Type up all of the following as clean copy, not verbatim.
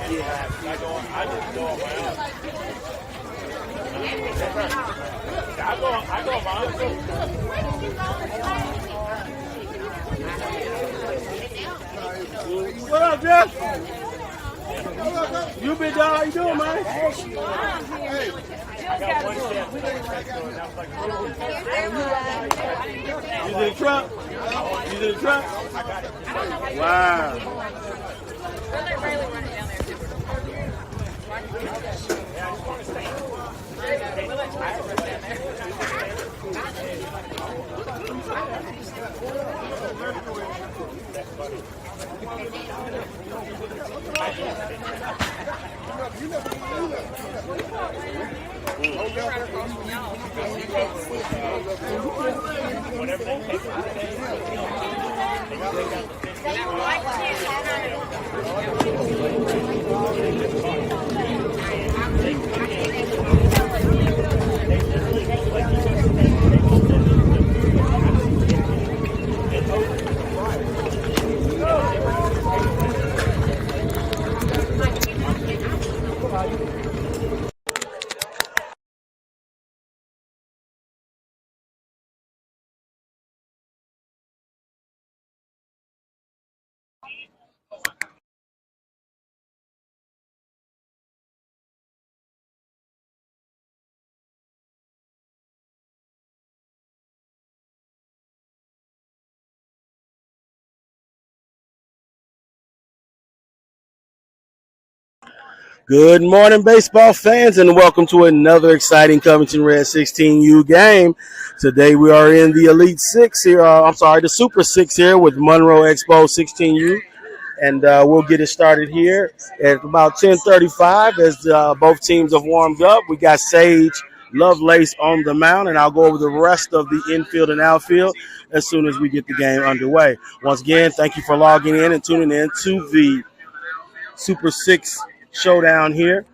Yeah, I just go on my own. I go on my own too. What up, Jeff? You been down? How you doing, man? Hey. I got one chance. You in the truck? You in the truck? Wow. Good morning, baseball fans, and welcome to another exciting Covington Reds 16U game. Today we are in the Elite Six here. The Super Six here with Monroe Expos 16U, and we'll get it started here at about 10:35 as both teams have warmed up. We got Sage Lovelace on the mound, and I'll go over the rest of the infield and outfield as soon as we get the game underway. Once again, thank you for logging in and tuning in to the Super Six showdown here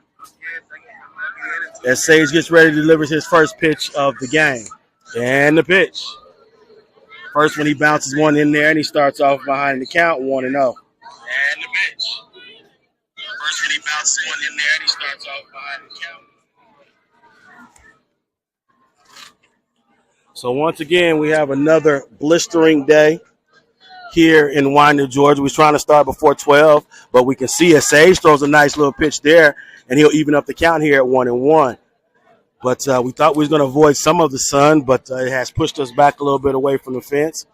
as Sage gets ready to deliver his first pitch of the game. And the pitch. First one, he bounces one in there, and he starts off behind the count 1-0. And the pitch. First one, he bounces one in there, and he starts off behind the count. So once again, we have another blistering day here in Winder, Georgia. We're trying to start before 12, but we can see as Sage throws a nice little pitch there, and he'll even up the count here at 1-1. But we thought we was going to avoid some of the sun, but it has pushed us back a little bit away from the fence.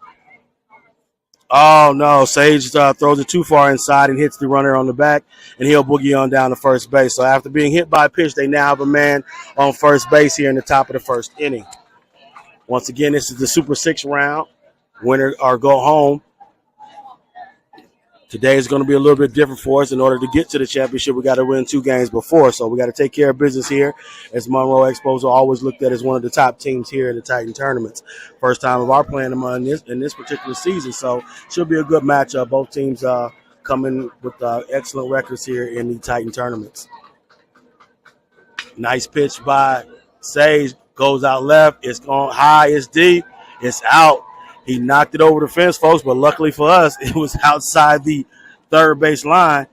Oh, no. Sage throws it too far inside and hits the runner on the back, and he'll boogie on down to first base. So after being hit by a pitch, they now have a man on first base here in the top of the first inning. Once again, this is the Super 6 round. Winner or go home. Today is going to be a little bit different for us. In order to get to the championship, we got to win 2 games before. So we got to take care of business here, as Monroe Expos are always looked at as one of the top teams here in the Titan tournaments. First time of our playing them in this particular season. So should be a good matchup. Both teams coming with excellent records here in the Titan tournaments. Nice pitch by Sage. Goes out left. It's going high. It's deep. It's out. He knocked it over the fence, folks, but luckily for us, it was outside the third base line.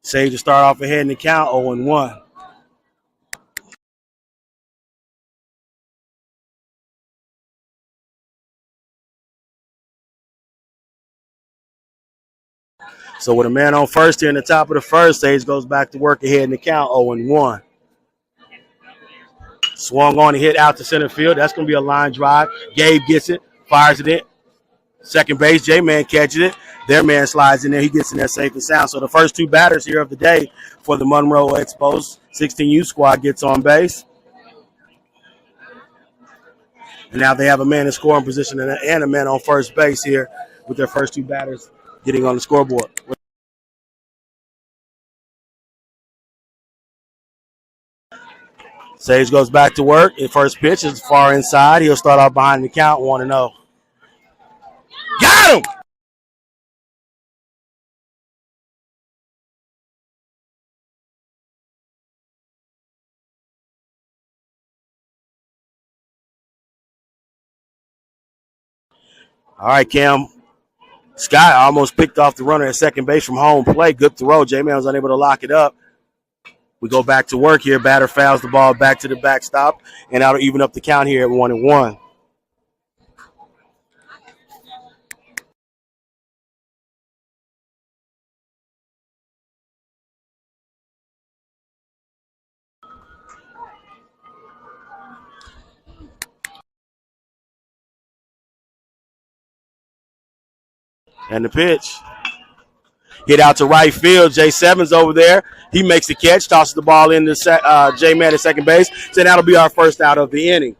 Sage to start off ahead in the count, 0-1. So with a man on first here in the top of the first, Sage goes back to work ahead in the count, 0-1. Swung on and hit out to center field. That's going to be a line drive. Gabe gets it, fires it in. Second base, J-Man catches it. Their man slides in there. He gets in there safe and sound. So the first 2 batters here of the day for the Monroe Expos 16U squad gets on base. And now they have a man in scoring position and a man on first base here with their first 2 batters getting on the scoreboard. Sage goes back to work. His first pitch is far inside. He'll start off behind the count, 1-0. Got him! All right, Cam. Scott almost picked off the runner at second base from home plate. Good throw. J-Man was unable to lock it up. We go back to work here. Batter fouls the ball back to the backstop, and that'll even up the count here at 1-1. And the pitch. Hit out to right field. J7's over there. He makes the catch, tosses the ball into J-Man at second base. So that'll be our first out of the inning.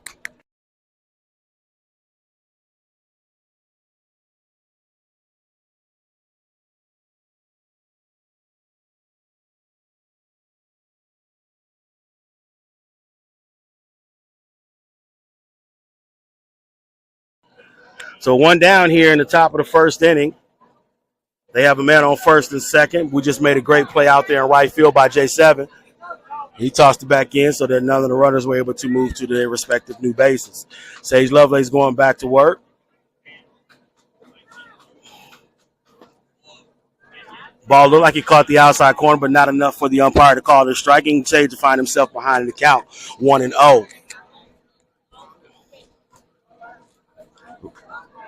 So one down here in the top of the first inning. They have a man on first and second. We just made a great play out there in right field by J7. He tossed it back in so that none of the runners were able to move to their respective new bases. Sage Lovelace going back to work. Ball looked like he caught the outside corner, but not enough for the umpire to call it striking. Sage to find himself behind in the count, 1-0.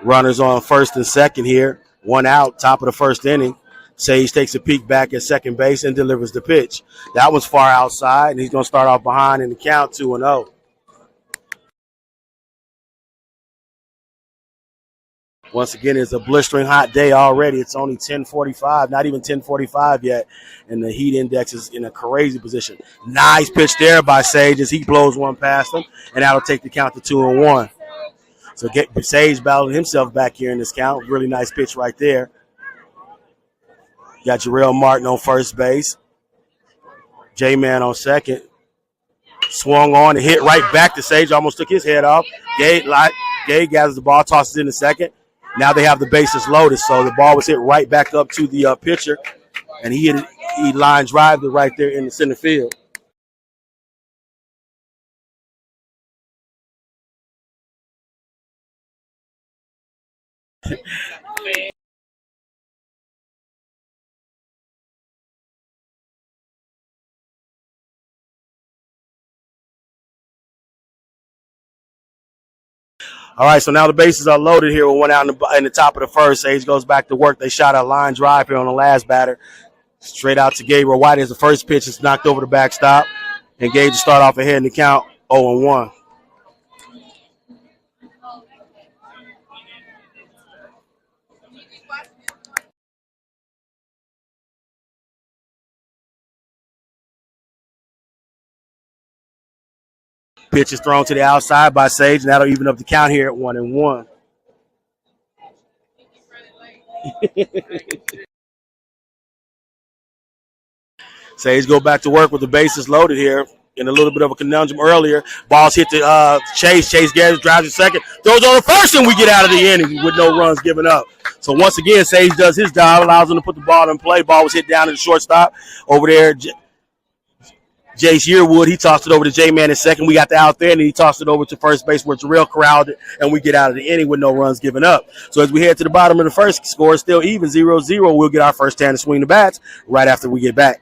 Runners on first and second here. One out, top of the first inning. Sage takes a peek back at second base and delivers the pitch. That one's far outside, and he's going to start off behind in the count, 2-0. Once again, it's a blistering hot day already. It's only 10:45, not even 10:45 yet, and the heat index is in a crazy position. Nice pitch there by Sage as he blows one past him, and that'll take the count to 2-1. So Sage battling himself back here in this count. Really nice pitch right there. Got Jarrell Martin on first base. J-Man on second. Swung on and hit right back to Sage. Almost took his head off. Gay gathers the ball, tosses in the second. Now they have the bases loaded, so the ball was hit right back up to the pitcher, and he line drive it right there in the center field. All right, so now the bases are loaded here with one out in the top of the first. Sage goes back to work. They shot a line drive here on the last batter. Straight out to Gabriel White as the first pitch is knocked over the backstop. And Gage to start off ahead in the count, 0-1. Pitch is thrown to the outside by Sage, and that'll even up the count here at 1-1. Sage go back to work with the bases loaded here. In a little bit of a conundrum earlier. Balls hit to Chase. Chase Garrett drives to second. Throws on the first, and we get out of the inning with no runs given up. So once again, Sage does his job, allows him to put the ball in play. Ball was hit down to the shortstop. Over there, Jace Yearwood, he tossed it over to J-Man in second. We got the out there, and then he tossed it over to first base where Terrell corralled it, and we get out of the inning with no runs given up. So as we head to the bottom of the first, score is still even, 0-0. We'll get our first 10 to swing the bats right after we get back.